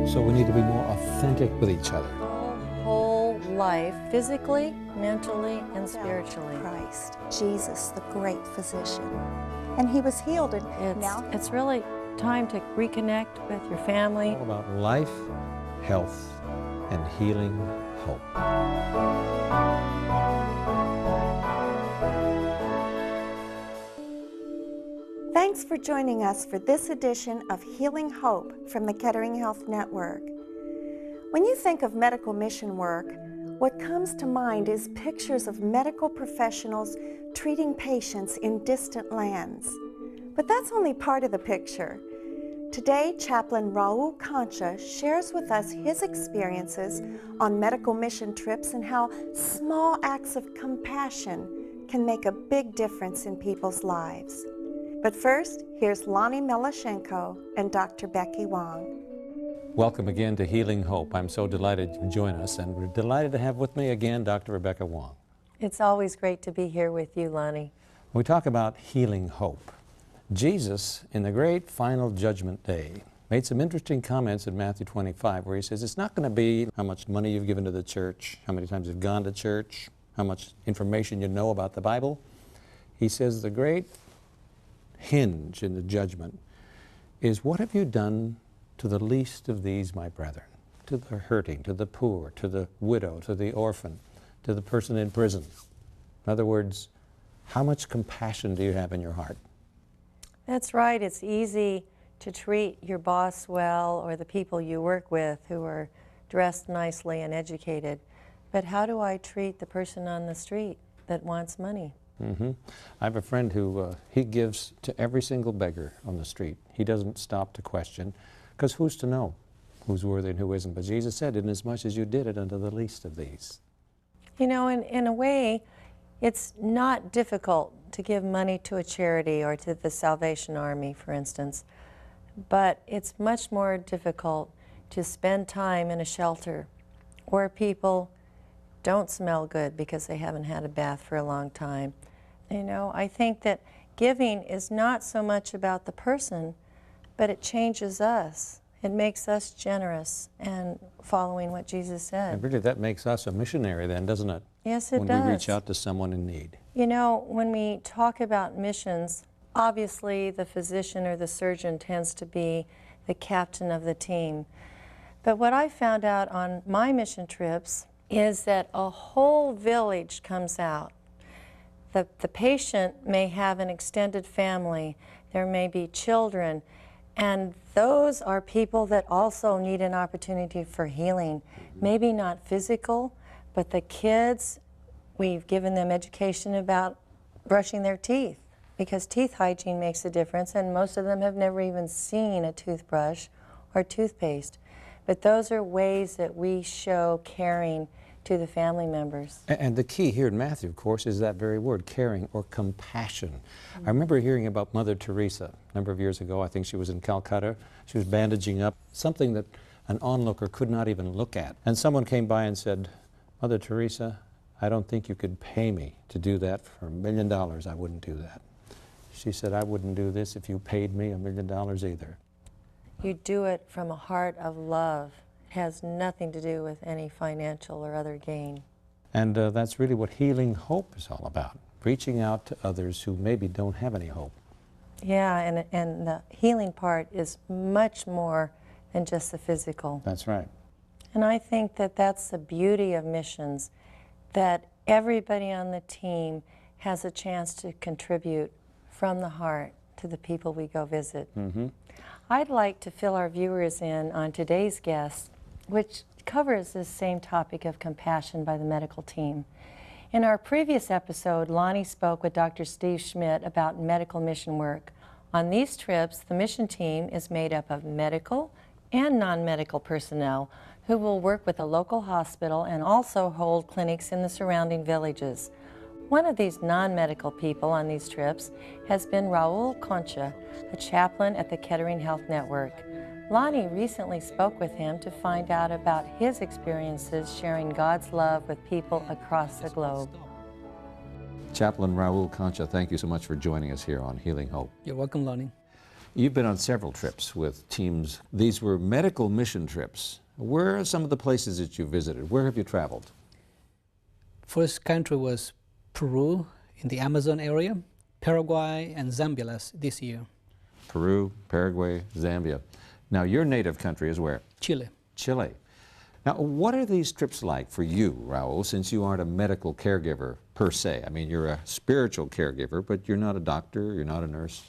So we need to be more authentic with each other. Whole life, physically, mentally, and spiritually. Christ, Jesus, the great physician. And he was healed, and now it's really time to reconnect with your family. All about life, health, and healing hope. Thanks for joining us for this edition of Healing Hope from the Kettering Health Network. When you think of medical mission work, what comes to mind is pictures of medical professionals treating patients in distant lands. But that's only part of the picture. Today, Chaplain Raul Concha shares with us his experiences on medical mission trips and how small acts of compassion can make a big difference in people's lives. But first, here's Lonnie Melashenko and Dr. Becky Wong. Welcome again to Healing Hope. I'm so delighted you can join us, and we're delighted to have with me again Dr. Rebecca Wong. It's always great to be here with you, Lonnie. We talk about healing hope. Jesus, in the great final judgment day, made some interesting comments in Matthew 25 where he says it's not going to be how much money you've given to the church, how many times you've gone to church, how much information you know about the Bible. He says the great hinge in the judgment is, what have you done to the least of these, my brethren? To the hurting, to the poor, to the widow, to the orphan, to the person in prison. In other words, how much compassion do you have in your heart? That's right. It's easy to treat your boss well or the people you work with who are dressed nicely and educated. But how do I treat the person on the street that wants money? I have a friend who he gives to every single beggar on the street. He doesn't stop to question, because who's to know who's worthy and who isn't? But Jesus said, inasmuch as you did it unto the least of these. You know, in a way, it's not difficult to give money to a charity or to the Salvation Army, for instance, but it's much more difficult to spend time in a shelter where people don't smell good because they haven't had a bath for a long time. You know, I think that giving is not so much about the person, but it changes us. It makes us generous and following what Jesus said. And really, that makes us a missionary then, doesn't it? Yes, it does. When we reach out to someone in need. You know, when we talk about missions, obviously the physician or the surgeon tends to be the captain of the team. But what I found out on my mission trips is that a whole village comes out. The patient may have an extended family, there may be children, and those are people that also need an opportunity for healing. Maybe not physical, but the kids, we've given them education about brushing their teeth, because teeth hygiene makes a difference, and most of them have never even seen a toothbrush or toothpaste. But those are ways that we show caring to the family members. And the key here in Matthew, of course, is that very word, caring or compassion. I remember hearing about Mother Teresa a number of years ago. I think she was in Calcutta. She was bandaging up something that an onlooker could not even look at. And someone came by and said, Mother Teresa, I don't think you could pay me to do that. For $1 million, I wouldn't do that. She said, I wouldn't do this if you paid me $1 million either. You do it from a heart of love. It has nothing to do with any financial or other gain. And that's really what healing hope is all about, reaching out to others who maybe don't have any hope. Yeah, and the healing part is much more than just the physical. That's right. And I think that that's the beauty of missions, that everybody on the team has a chance to contribute from the heart to the people we go visit. I'd like to fill our viewers in on today's guest, which covers this same topic of compassion by the medical team. In our previous episode, Lonnie spoke with Dr. Steve Schmidt about medical mission work. On these trips, the mission team is made up of medical and non-medical personnel who will work with a local hospital and also hold clinics in the surrounding villages. One of these non-medical people on these trips has been Raul Concha, a chaplain at the Kettering Health Network. Lonnie recently spoke with him to find out about his experiences sharing God's love with people across the globe. Chaplain Raul Concha, thank you so much for joining us here on Healing Hope. You're welcome, Lonnie. You've been on several trips with teams. These were medical mission trips. Where are some of the places that you visited? Where have you traveled? First country was Peru in the Amazon area, Paraguay and Zambia this year. Peru, Paraguay, Zambia. Now, your native country is where? Chile. Chile. Now, what are these trips like for you, Raul, since you aren't a medical caregiver per se? I mean, you're a spiritual caregiver, but you're not a doctor, you're not a nurse.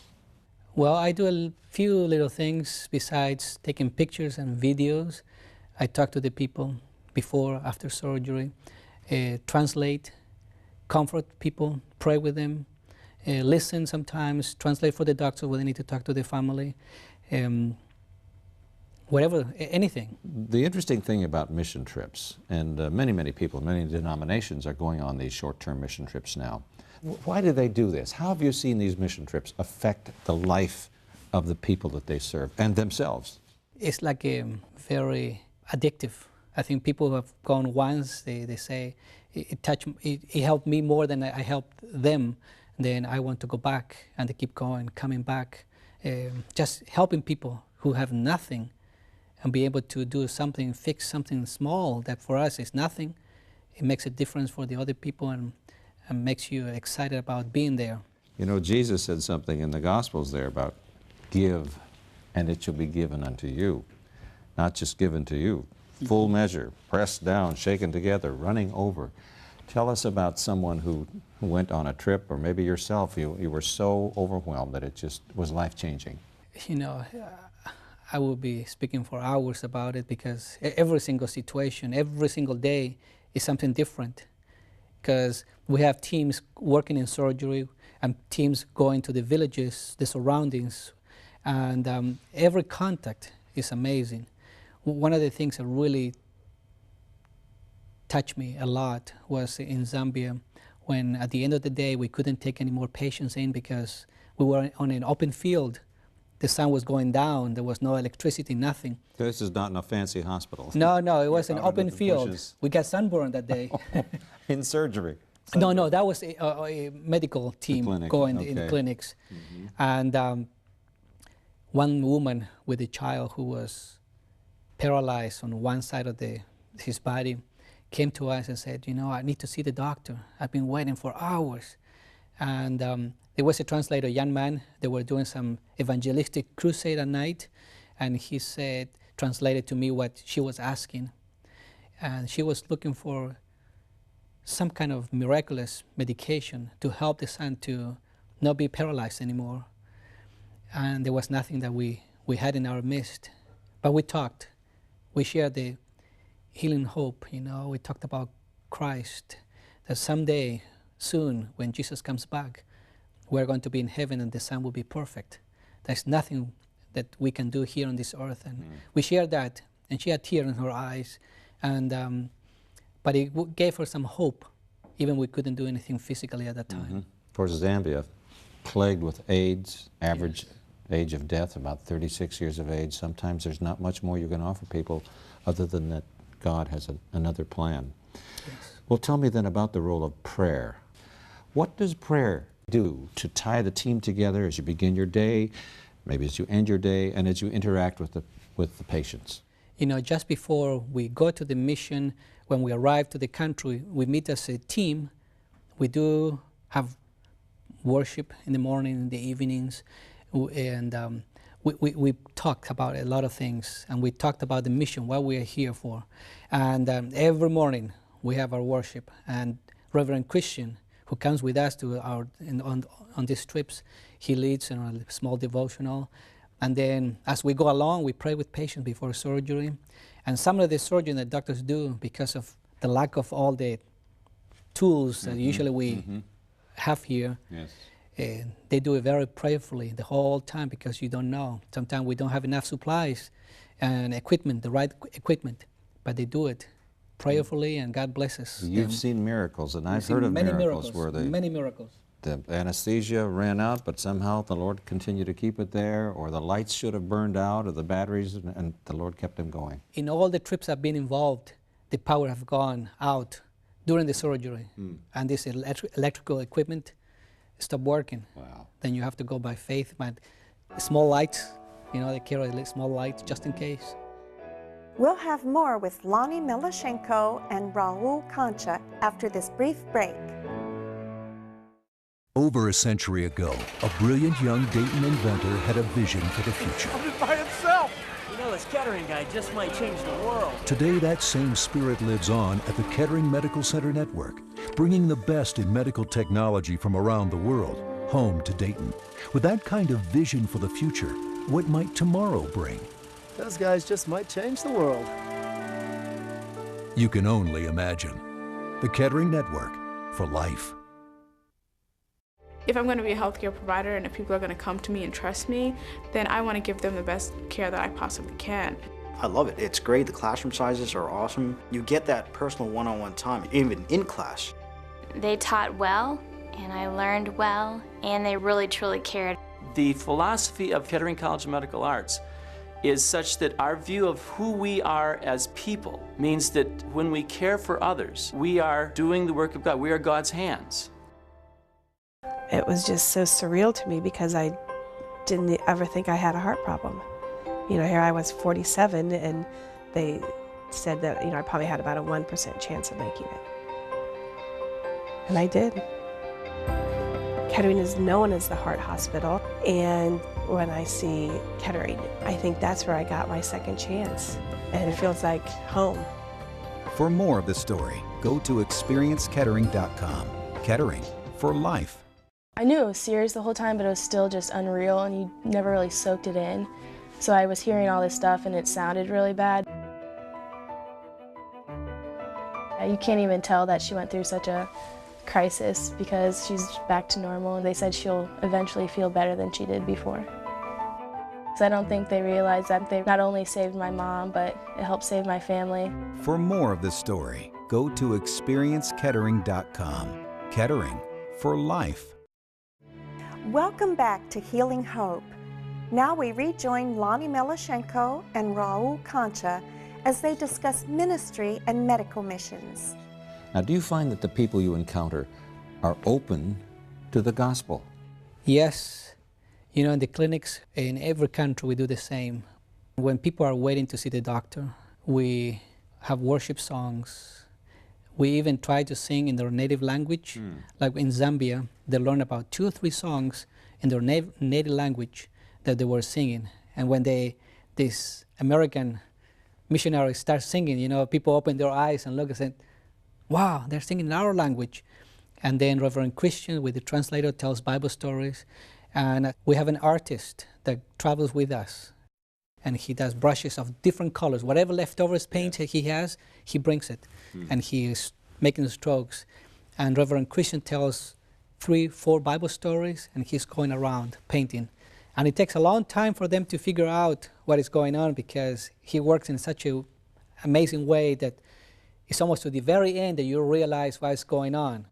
Well, I do a few little things besides taking pictures and videos. I talk to the people before, after surgery, translate, comfort people, pray with them, listen sometimes, translate for the doctor when they need to talk to the family, whatever, anything. The interesting thing about mission trips, and many people, many denominations are going on these short-term mission trips now. Why do they do this? How have you seen these mission trips affect the life of the people that they serve and themselves? It's like very addictive. I think people who have gone once, they say, it helped me more than I helped them. Then I want to go back, and they keep going, coming back. Just helping people who have nothing and be able to do something, fix something small that for us is nothing. It makes a difference for the other people and makes you excited about being there. You know, Jesus said something in the Gospels there about give and it shall be given unto you. Not just given to you, full measure, pressed down, shaken together, running over. Tell us about someone who went on a trip, or maybe yourself, you were so overwhelmed that it just was life-changing. You know, I will be speaking for hours about it because every single situation, every single day is something different. Because we have teams working in surgery and teams going to the villages, the surroundings, and every contact is amazing. One of the things that really touched me a lot was in Zambia when at the end of the day we couldn't take any more patients in because we were on an open field. The sun was going down, there was no electricity, nothing. This is not in a fancy hospital. No, it was an out open in the field. bushes. We got sunburned that day. In surgery? No, that was a medical team going in the clinics. Mm-hmm. And one woman with a child who was paralyzed on one side of his body came to us and said, you know, I need to see the doctor. I've been waiting for hours. And there was a translator, a young man. They were doing some evangelistic crusade at night. And he said, translated to me what she was asking. And she was looking for some kind of miraculous medication to help the son to not be paralyzed anymore. And there was nothing that we had in our midst. But we talked. We shared the healing hope, you know. We talked about Christ, that someday, soon, when Jesus comes back, we're going to be in heaven and the son will be perfect. There's nothing that we can do here on this earth. And we shared that, and she had tears in her eyes. And but it gave her some hope, even we couldn't do anything physically at that time. Mm-hmm. Of course, Zambia, plagued with AIDS, average age of death, about 36 years of age. Sometimes there's not much more you can offer people other than that God has another plan. Yes. Well, tell me then about the role of prayer. What does prayer do to tie the team together as you begin your day, maybe as you end your day, and as you interact with the patients? You know, just before we go to the mission, when we arrive to the country, we meet as a team. We do have worship in the morning, in the evenings, and we talked about a lot of things, and we talked about the mission, what we are here for. And every morning we have our worship, and Reverend Christian, who comes with us to on these trips, he leads in a small devotional. And then as we go along, we pray with patients before surgery. And some of the surgery that doctors do, because of the lack of all the tools that usually we have here, they do it very prayerfully the whole time, because you don't know. Sometimes we don't have enough supplies and equipment, the right equipment, but they do it prayerfully, and God blesses them. You've seen miracles, and I've heard of miracles where many miracles. The anesthesia ran out, but somehow the Lord continued to keep it there, or the lights should have burned out, or the batteries, and the Lord kept them going. In all the trips I've been involved, the power have gone out during the surgery, and this electrical equipment stopped working. Wow. Then you have to go by faith. But Small lights, you know, they carry a small light just in case. We'll have more with Lonnie Melashenko and Raul Concha after this brief break. Over a century ago, a brilliant young Dayton inventor had a vision for the future. By itself! You know, this Kettering guy just might change the world. Today, that same spirit lives on at the Kettering Medical Center Network, bringing the best in medical technology from around the world home to Dayton. With that kind of vision for the future, what might tomorrow bring? Those guys just might change the world. You can only imagine. The Kettering Network, for life. If I'm going to be a healthcare provider and if people are going to come to me and trust me, then I want to give them the best care that I possibly can. I love it. It's great. The classroom sizes are awesome. You get that personal one-on-one time, even in class. They taught well, and I learned well, and they really truly cared. The philosophy of Kettering College of Medical Arts is such that our view of who we are as people means that when we care for others, we are doing the work of God. We are God's hands. It was just so surreal to me because I didn't ever think I had a heart problem. You know, here I was 47 and they said that, you know, I probably had about a 1% chance of making it. And I did. Kettering is known as the heart hospital, and when I see Kettering, I think that's where I got my second chance, and it feels like home. For more of the story, go to experiencekettering.com. Kettering, for life. I knew it was serious the whole time, but it was still just unreal, and you never really soaked it in. So I was hearing all this stuff, and it sounded really bad. You can't even tell that she went through such a crisis because she's back to normal, and they said she'll eventually feel better than she did before. So I don't think they realized that they not only saved my mom, but it helped save my family. For more of the story, go to experiencekettering.com. Kettering, for life. Welcome back to Healing Hope. Now we rejoin Lonnie Melashenko and Raul Concha as they discuss ministry and medical missions. Now, do you find that the people you encounter are open to the gospel? Yes. You know, in the clinics, in every country, we do the same. When people are waiting to see the doctor, we have worship songs. We even try to sing in their native language. Like in Zambia, they learn about 2 or 3 songs in their native language that they were singing. And when these American missionaries start singing, you know, people open their eyes and look and say, wow, they're singing in our language. And then Reverend Christian with the translator tells Bible stories. And we have an artist that travels with us. And he does brushes of different colors. Whatever leftovers paint he has, he brings it. And he is making the strokes. And Reverend Christian tells 3, 4 Bible stories, and he's going around painting. And it takes a long time for them to figure out what is going on because he works in such an amazing way that it's almost to the very end that you realize what's going on.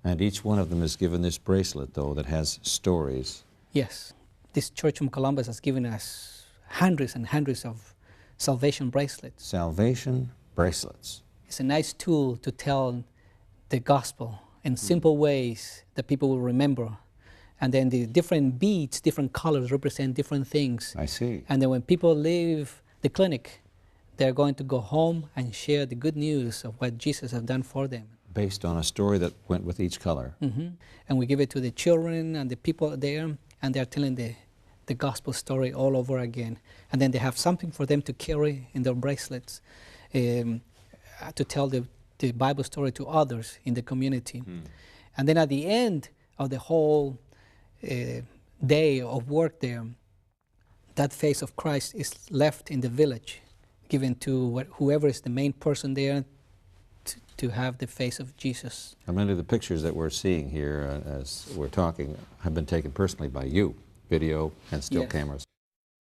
And each one of them is given this bracelet, though, that has stories. Yes. This church from Columbus has given us hundreds and hundreds of salvation bracelets. Salvation bracelets. It's a nice tool to tell the gospel in simple ways that people will remember. And then the different beads, different colors represent different things. I see. And then when people leave the clinic, they're going to go home and share the good news of what Jesus has done for them. Based on a story that went with each color. And we give it to the children and the people there, and they're telling the gospel story all over again. And then they have something for them to carry in their bracelets to tell the Bible story to others in the community. And then at the end of the whole day of work there, that face of Christ is left in the village, given to whoever is the main person there to have the face of Jesus. How many of the pictures that we're seeing here as we're talking have been taken personally by you, video and still cameras?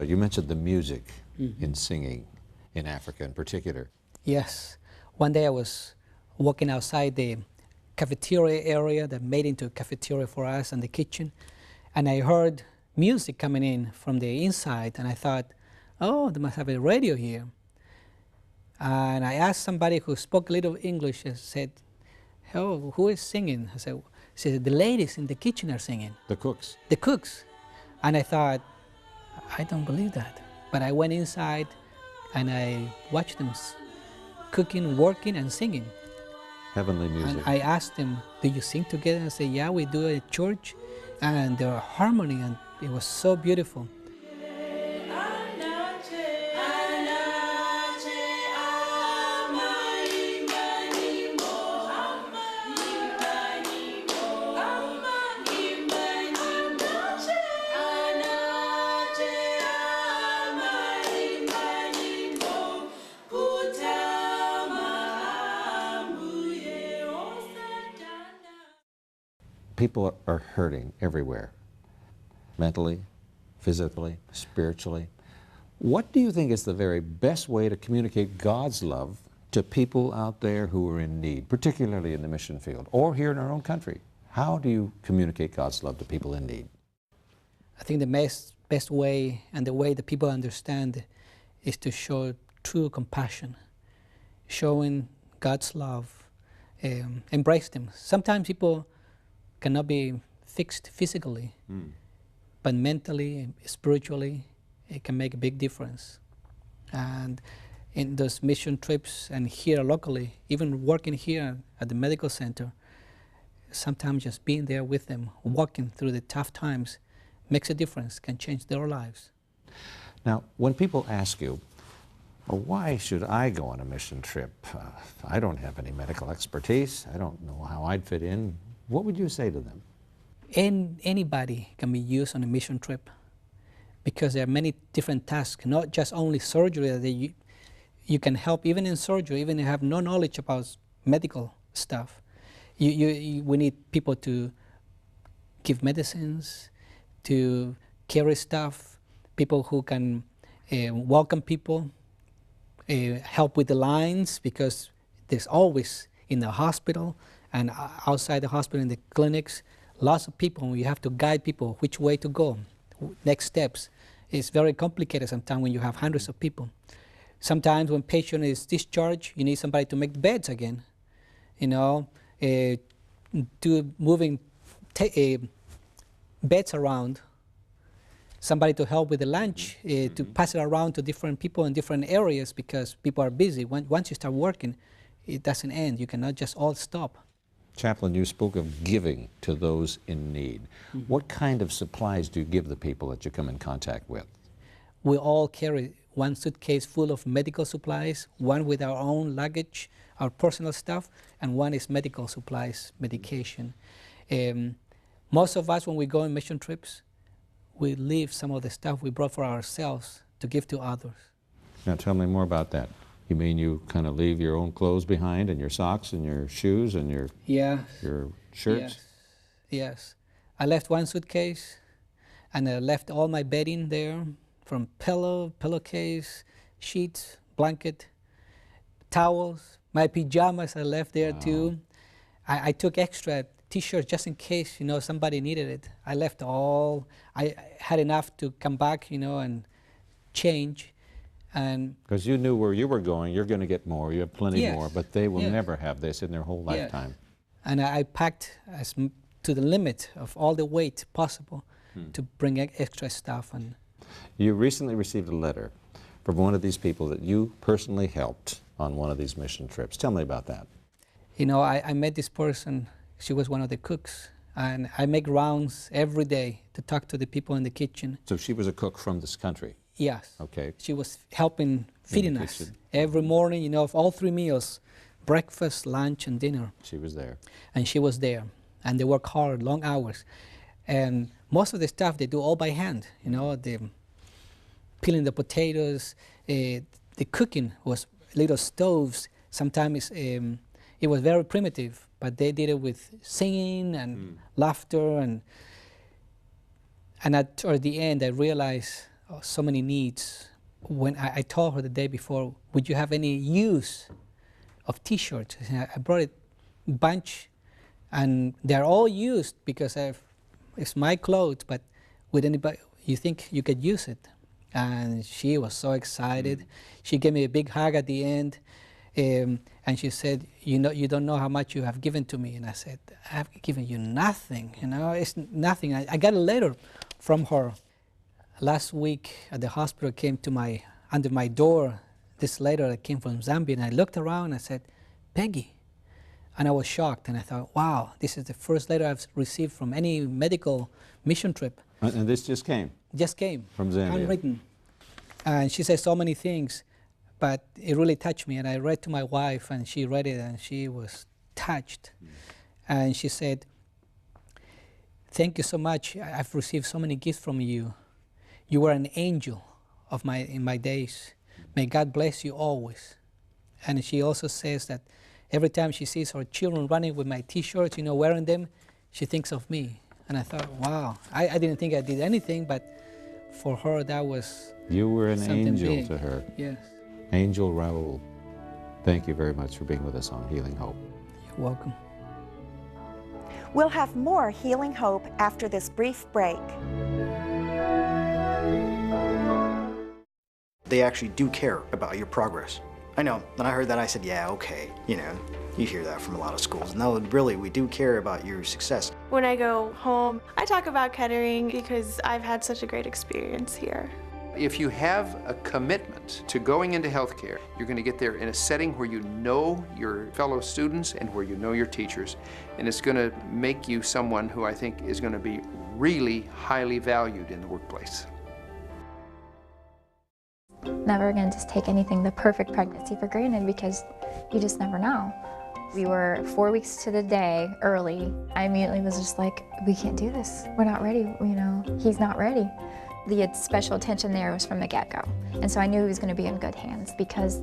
You mentioned the music in singing in Africa in particular. Yes. One day I was walking outside the cafeteria area that made into a cafeteria for us and the kitchen, and I heard music coming in from the inside, and I thought, oh, they must have a radio here. And I asked somebody who spoke a little English and said, oh, who is singing? I said, the ladies in the kitchen are singing. The cooks. The cooks. And I thought, I don't believe that. But I went inside and I watched them cooking, working, and singing. Heavenly music. And I asked them, do you sing together? And I said, yeah, we do it at church. And their harmony, and it was so beautiful. People are hurting everywhere, mentally, physically, spiritually. What do you think is the very best way to communicate God's love to people out there who are in need, particularly in the mission field or here in our own country? How do you communicate God's love to people in need? I think the best way, and the way that people understand, is to show true compassion, showing God's love, embrace them. Sometimes people cannot be fixed physically, but mentally, spiritually, it can make a big difference. And in those mission trips and here locally, even working here at the medical center, sometimes just being there with them, walking through the tough times, makes a difference, can change their lives. Now, when people ask you, well, why should I go on a mission trip? I don't have any medical expertise. I don't know how I'd fit in. What would you say to them? Anybody can be used on a mission trip, because there are many different tasks, not just only surgery that you can help. Even in surgery, even if you have no knowledge about medical stuff, we need people to give medicines, to carry stuff, people who can welcome people, help with the lines, because there's always in the hospital and outside the hospital, in the clinics, lots of people. You have to guide people which way to go, next steps. It's very complicated sometimes when you have hundreds of people. Sometimes when patient is discharged, you need somebody to make beds again, you know, moving beds around, somebody to help with the lunch, to pass it around to different people in different areas, because people are busy. Once you start working, it doesn't end. You cannot just all stop. Chaplain, you spoke of giving to those in need. What kind of supplies do you give the people that you come in contact with? We all carry one suitcase full of medical supplies, one with our own luggage, our personal stuff, and one is medical supplies, medication. Most of us, when we go on mission trips, we leave some of the stuff we brought for ourselves to give to others. Now tell me more about that. You mean you kind of leave your own clothes behind, and your socks and your shoes and your shirts? Yes. I left one suitcase, and I left all my bedding there, from pillowcase, sheets, blanket, towels, my pajamas I left there too. I took extra T-shirts just in case, you know, somebody needed it. I left all. I had enough to come back, you know, and change. Because you knew where you were going, you're going to get more, you have plenty more, but they will never have this in their whole lifetime. And I packed to the limit of all the weight possible to bring extra stuff. And you recently received a letter from one of these people that you personally helped on one of these mission trips. Tell me about that. You know, I met this person. She was one of the cooks, and I make rounds every day to talk to the people in the kitchen. So she was a cook from this country? Yes. Okay. She was helping feeding us every morning, you know, of all 3 meals, breakfast, lunch, and dinner. She was there. And she was there. And they work hard, long hours. And most of the stuff they do all by hand, you know, peeling the potatoes, the cooking was little stoves. Sometimes it was very primitive, but they did it with singing and laughter. And toward the end, I realized so many needs. When I told her the day before, would you have any use of T-shirts? I brought a bunch, and they're all used because it's my clothes, but would anybody, you think you could use it? And she was so excited. She gave me a big hug at the end, and she said, you know, you don't know how much you have given to me. And I said, I have given you nothing, you know, it's nothing. I got a letter from her. Last week at the hospital came to under my door this letter that came from Zambia, and I looked around and I said, Peggy. And I was shocked, and I thought, wow, this is the first letter I've received from any medical mission trip. And this just came? Just came. From Zambia? Handwritten. And she said so many things, but it really touched me. And I read to my wife, and she read it, and she was touched. And she said, thank you so much. I've received so many gifts from you. You were an angel in my days. May God bless you always. And she also says that every time she sees her children running with my T-shirts, you know, wearing them, she thinks of me. And I thought, wow, I didn't think I did anything, but for her, that was You were an angel big. to her. Yes. Angel Raul. Thank you very much for being with us on Healing Hope. You're welcome. We'll have more Healing Hope after this brief break. They actually do care about your progress. I know, when I heard that I said, yeah, okay, you know, you hear that from a lot of schools. No, really, we do care about your success. When I go home, I talk about Kettering because I've had such a great experience here. If you have a commitment to going into healthcare, you're going to get there in a setting where you know your fellow students and where you know your teachers. And it's going to make you someone who I think is going to be really highly valued in the workplace. Never again just take anything, the perfect pregnancy, for granted, because you just never know. We were 4 weeks to the day early. I immediately was just like, we can't do this. We're not ready, you know, he's not ready. The special attention there was from the get-go. And so I knew he was going to be in good hands because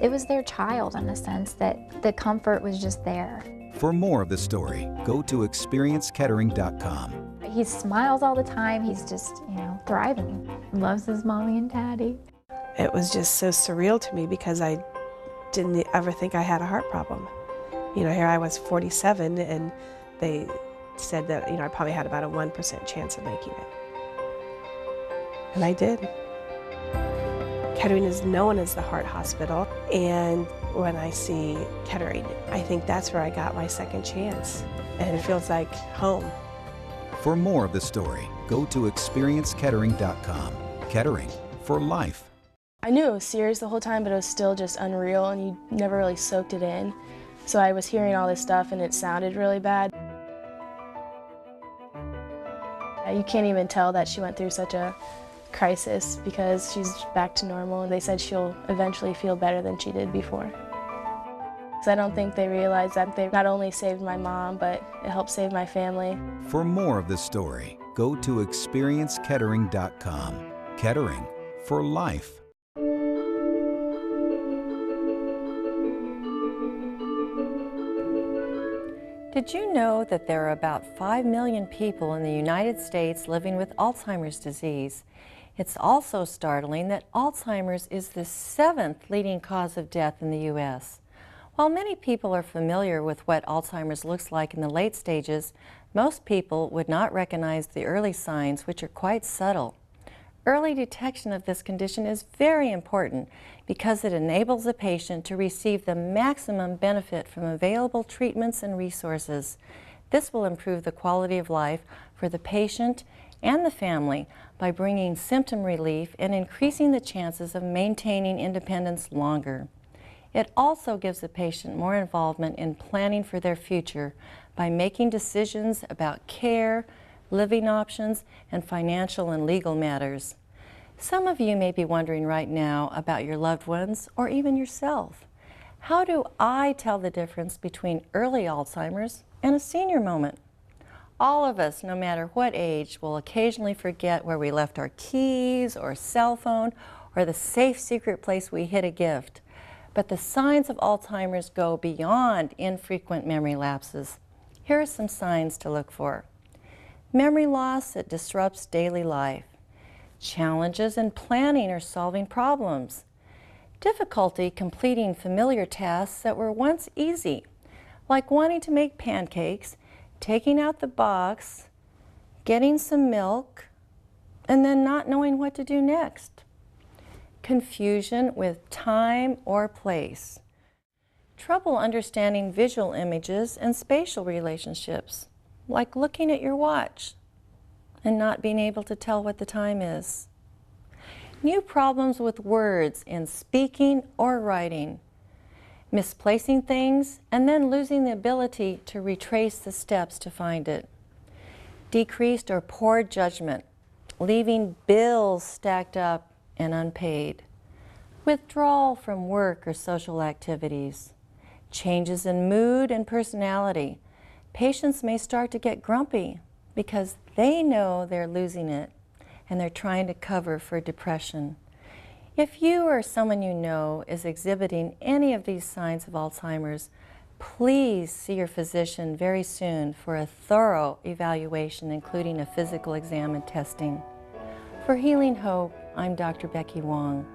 it was their child, in a sense, that the comfort was just there. For more of the story, go to experiencekettering.com. He smiles all the time. He's just, you know, thriving. Loves his mommy and daddy. It was just so surreal to me because I didn't ever think I had a heart problem. You know, here I was 47, and they said that, you know, I probably had about a 1% chance of making it. And I did. Kettering is known as the heart hospital, and when I see Kettering, I think that's where I got my second chance, and it feels like home. For more of the story, go to experiencekettering.com. Kettering for life. I knew it was serious the whole time, but it was still just unreal, and you never really soaked it in. So I was hearing all this stuff, and it sounded really bad. You can't even tell that she went through such a crisis because she's back to normal. They said she'll eventually feel better than she did before. So I don't think they realized that they not only saved my mom, but it helped save my family. For more of the story, go to experiencekettering.com. Kettering for life. Did you know that there are about 5 million people in the United States living with Alzheimer's disease? It's also startling that Alzheimer's is the 7th leading cause of death in the U.S. While many people are familiar with what Alzheimer's looks like in the late stages, most people would not recognize the early signs, which are quite subtle. Early detection of this condition is very important because it enables the patient to receive the maximum benefit from available treatments and resources. This will improve the quality of life for the patient and the family by bringing symptom relief and increasing the chances of maintaining independence longer. It also gives the patient more involvement in planning for their future by making decisions about care, living options, and financial and legal matters. Some of you may be wondering right now about your loved ones or even yourself. How do I tell the difference between early Alzheimer's and a senior moment? All of us, no matter what age, will occasionally forget where we left our keys or cell phone or the safe secret place we hid a gift. But the signs of Alzheimer's go beyond infrequent memory lapses. Here are some signs to look for. Memory loss that disrupts daily life. Challenges in planning or solving problems. Difficulty completing familiar tasks that were once easy, like wanting to make pancakes, taking out the box, getting some milk, and then not knowing what to do next. Confusion with time or place. Trouble understanding visual images and spatial relationships, like looking at your watch and not being able to tell what the time is. New problems with words in speaking or writing. Misplacing things and then losing the ability to retrace the steps to find it. Decreased or poor judgment, leaving bills stacked up and unpaid. Withdrawal from work or social activities. Changes in mood and personality. Patients may start to get grumpy because they know they're losing it and they're trying to cover for depression. If you or someone you know is exhibiting any of these signs of Alzheimer's, please see your physician very soon for a thorough evaluation, including a physical exam and testing. For Healing Hope, I'm Dr. Becky Wong.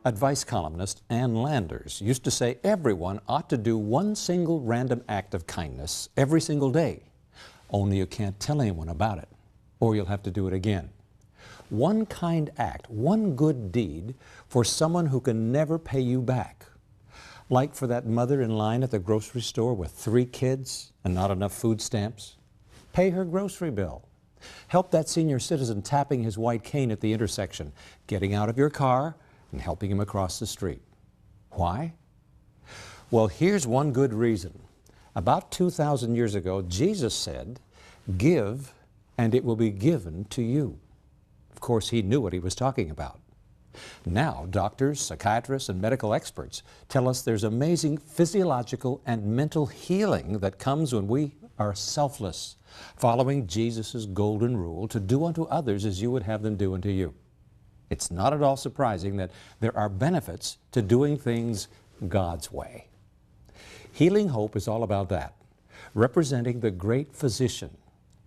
Advice columnist Ann Landers used to say everyone ought to do one single random act of kindness every single day. Only you can't tell anyone about it, or you'll have to do it again. One kind act, one good deed for someone who can never pay you back. Like for that mother in line at the grocery store with 3 kids and not enough food stamps. Pay her grocery bill. Help that senior citizen tapping his white cane at the intersection, getting out of your car and helping him across the street. Why? Well, here's one good reason. About 2,000 years ago, Jesus said, "Give, and it will be given to you." Of course, he knew what he was talking about. Now, doctors, psychiatrists, and medical experts tell us there's amazing physiological and mental healing that comes when we are selfless, following Jesus' golden rule to do unto others as you would have them do unto you. It's not at all surprising that there are benefits to doing things God's way. Healing Hope is all about that, representing the great physician,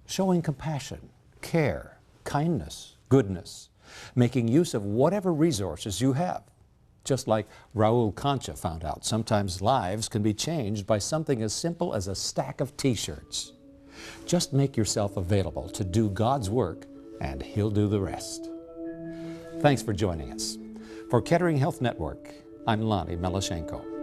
showing compassion, care, kindness, goodness, making use of whatever resources you have. Just like Raul Concha found out, sometimes lives can be changed by something as simple as a stack of T-shirts. Just make yourself available to do God's work, and He'll do the rest. Thanks for joining us. For Kettering Health Network, I'm Lonnie Melashenko.